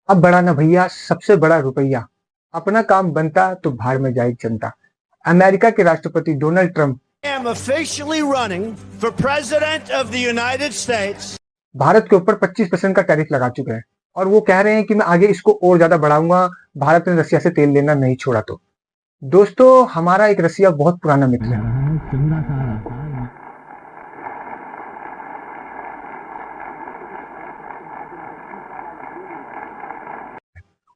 अब बड़ा ना भैया, सबसे बड़ा रुपया। अपना काम बनता तो भाड़ में जाए जनता। अमेरिका के राष्ट्रपति Donald Trump am officially running for president of the United States. Bharat के ऊपर 25% का टैरिफ लगा चुके हैं और वो कह रहे हैं कि मैं आगे इसको और ज्यादा बढ़ाऊंगा, भारत ने रसिया से तेल लेना नहीं छोड़ा तो। दोस्तों, हमारा एक रसिया बहुत पुराना मित्र है।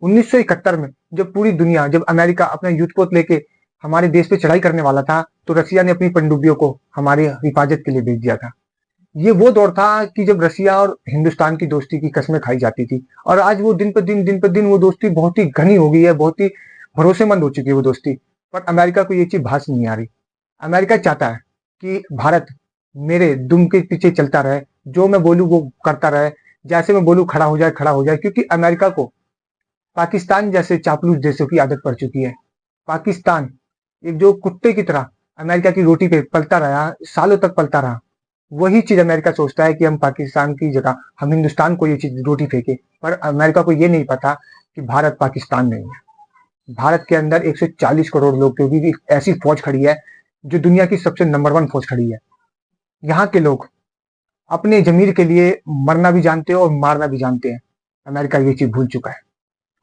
1971 में जब पूरी दुनिया, जब अमेरिका अपना युद्धपोत लेके हमारे देश पे चढ़ाई करने वाला था, तो रसिया ने अपनी पनडुब्बियों को हमारी हिफाजत के लिए भेज दिया था। ये वो दौर था कि जब रसिया और हिंदुस्तान की दोस्ती की कस्में खाई जाती थी, और आज वो दिन पर दिन वो दोस्ती बहुत ही घनी हो गई है, बहुत ही भरोसेमंद हो चुकी है वो दोस्ती। पर अमेरिका को ये चीज भास नहीं आ रही। अमेरिका चाहता है कि भारत मेरे दुम के पीछे चलता रहे, जो मैं बोलूं वो करता रहे, जैसे मैं बोलूं खड़ा हो जाए, क्योंकि अमेरिका को पाकिस्तान जैसे चापलूस देशों की आदत पड़ चुकी है। पाकिस्तान एक जो कुत्ते की तरह अमेरिका की रोटी पे पलता रहा, सालों तक पलता रहा, वही चीज अमेरिका सोचता है कि हम पाकिस्तान की जगह हम हिंदुस्तान को ये चीज रोटी फेंके। पर अमेरिका को ये नहीं पता कि भारत पाकिस्तान नहीं है। भारत के अंदर 140 करोड़ लोग, क्योंकि एक ऐसी फौज खड़ी है जो दुनिया की सबसे नंबर 1 फौज खड़ी है। यहाँ के लोग अपने जमीर के लिए मरना भी जानते हैं और मारना भी जानते हैं। अमेरिका ये चीज भूल चुका है।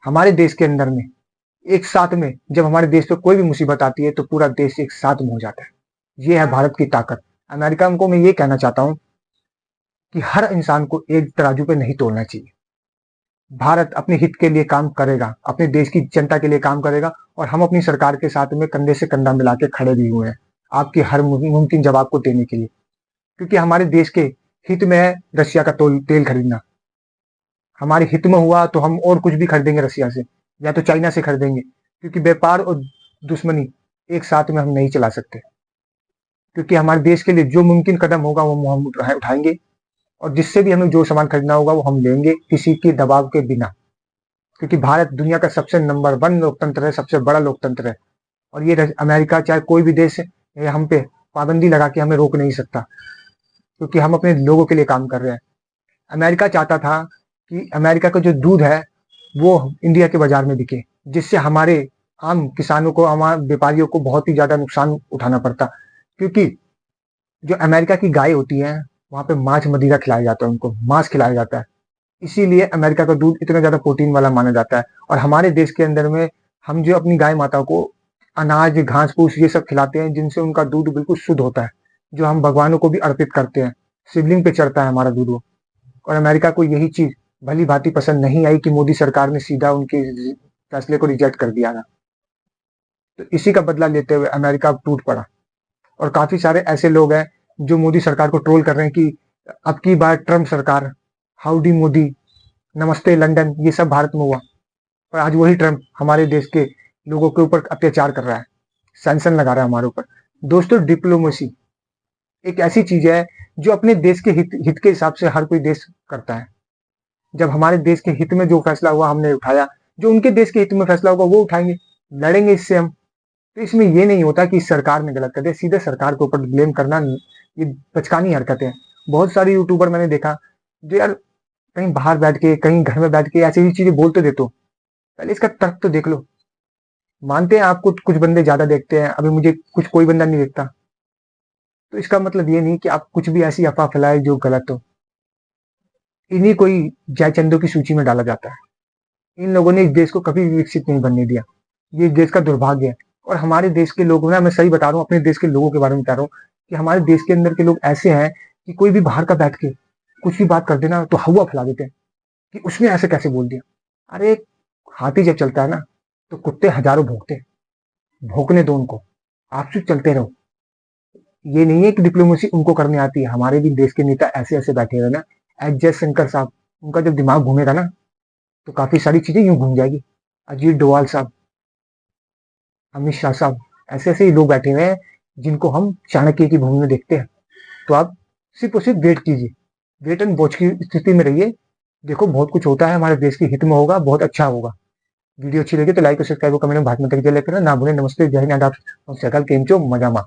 हमारे देश के अंदर में एक साथ में जब हमारे देश पे कोई भी मुसीबत आती है तो पूरा देश एक साथ में हो जाता है। ये है भारत की ताकत। अमेरिका को मैं ये कहना चाहता हूं कि हर इंसान को एक तराजू पे नहीं तोड़ना चाहिए। भारत अपने हित के लिए काम करेगा, अपने देश की जनता के लिए काम करेगा, और हम अपनी सरकार के साथ में कंधे से कंधा मिला के खड़े भी हुए हैं आपकी हर मुमकिन जवाब को देने के लिए। क्योंकि हमारे देश के हित में है रशिया का तेल खरीदना। हमारे हित में हुआ तो हम और कुछ भी खरीदेंगे रसिया से, या तो चाइना से खरीदेंगे, क्योंकि व्यापार और दुश्मनी एक साथ में हम नहीं चला सकते। क्योंकि हमारे देश के लिए जो मुमकिन कदम होगा वो हम उठाएंगे, और जिससे भी हमें जो सामान खरीदना होगा वो हम लेंगे, किसी के दबाव के बिना। क्योंकि भारत दुनिया का सबसे नंबर 1 लोकतंत्र है, सबसे बड़ा लोकतंत्र है। और ये अमेरिका चाहे कोई भी देश है, ये हम पे पाबंदी लगा के हमें रोक नहीं सकता, क्योंकि हम अपने लोगों के लिए काम कर रहे हैं। अमेरिका चाहता था कि अमेरिका का जो दूध है वो इंडिया के बाजार में बिके, जिससे हमारे आम किसानों को, हमारे व्यापारियों को बहुत ही ज्यादा नुकसान उठाना पड़ता। क्योंकि जो अमेरिका की गाय होती है वहां पे मांस मदिरा खिलाया जाता है, उनको मांस खिलाया जाता है। इसीलिए अमेरिका का दूध इतना ज्यादा प्रोटीन वाला माना जाता है। और हमारे देश के अंदर में हम जो अपनी गाय माता को अनाज, घास फूस ये सब खिलाते हैं, जिनसे उनका दूध बिल्कुल शुद्ध होता है, जो हम भगवानों को भी अर्पित करते हैं। शिवलिंग पे चढ़ता है हमारा दूध वो। और अमेरिका को यही चीज भली भांति पसंद नहीं आई कि मोदी सरकार ने सीधा उनके फैसले को रिजेक्ट कर दिया था। तो इसी का बदला लेते हुए अमेरिका अब टूट पड़ा। और काफी सारे ऐसे लोग हैं जो मोदी सरकार को ट्रोल कर रहे हैं कि अब की बार ट्रम्प सरकार, हाउडी मोदी, नमस्ते लंदन, ये सब भारत में हुआ। पर आज वही ट्रम्प हमारे देश के लोगों के ऊपर अत्याचार कर रहा है, सैंक्शन लगा रहा है हमारे ऊपर। दोस्तों, डिप्लोमेसी एक ऐसी चीज है जो अपने देश के हित के हिसाब से हर कोई देश करता है। जब हमारे देश के हित में जो फैसला हुआ हमने उठाया, जो उनके देश के हित में फैसला होगा वो उठाएंगे, लड़ेंगे इससे हम। तो इसमें ये नहीं होता कि सरकार ने गलत कर दिया, सीधे सरकार के ऊपर ब्लेम करना ये बचकानी हरकत है। बहुत सारे यूट्यूबर मैंने देखा जो यार कहीं बाहर बैठ के, कहीं घर में बैठ के ऐसी ही चीजें बोलते देते, पहले इसका तर्क तो देख लो। मानते हैं आपको कुछ बंदे ज्यादा देखते हैं, अभी मुझे कुछ कोई बंदा नहीं देखता, तो इसका मतलब ये नहीं कि आप कुछ भी ऐसी अफवाह फैलाए जो गलत हो। इन्हीं कोई जयचंदों की सूची में डाला जाता है। इन लोगों ने इस देश को कभी भी विकसित नहीं बनने दिया। ये देश का दुर्भाग्य है। और हमारे देश के लोग ना, मैं सही बता रहा हूँ, अपने देश के लोगों के बारे में बता रहा हूँ कि हमारे देश के अंदर के लोग ऐसे हैं कि कोई भी बाहर का बैठ के कुछ भी बात कर देना तो हवा फैला देते हैं कि उसने ऐसे कैसे बोल दिया। अरे, हाथी जब चलता है ना तो कुत्ते हजारों भौंकते हैं, भौंकने दो उनको, आप सिर्फ चलते रहो। ये नहीं है कि डिप्लोमेसी उनको करनी आती है। हमारे भी देश के नेता ऐसे ऐसे बैठे हुए ना, एच जयशंकर साहब, उनका जब दिमाग घूमेगा ना तो काफी सारी चीजें यूं घूम जाएगी। अजीत डोवाल साहब, अमित शाह साहब, ऐसे ऐसे ही लोग बैठे हुए हैं जिनको हम चाणक्य की भूमि में देखते हैं। तो आप सिर्फ और सिर्फ वेट कीजिए, वेट एंड वॉच की स्थिति में रहिए। देखो, बहुत कुछ होता है, हमारे देश के हित में होगा, बहुत अच्छा होगा। वीडियो अच्छी लगी तो लाइक और सब्सक्राइब, कमेंट में भारत में तक लेकर ना भूलें। नमस्ते, जय हिंद, आदाब, केम चो, मजामा।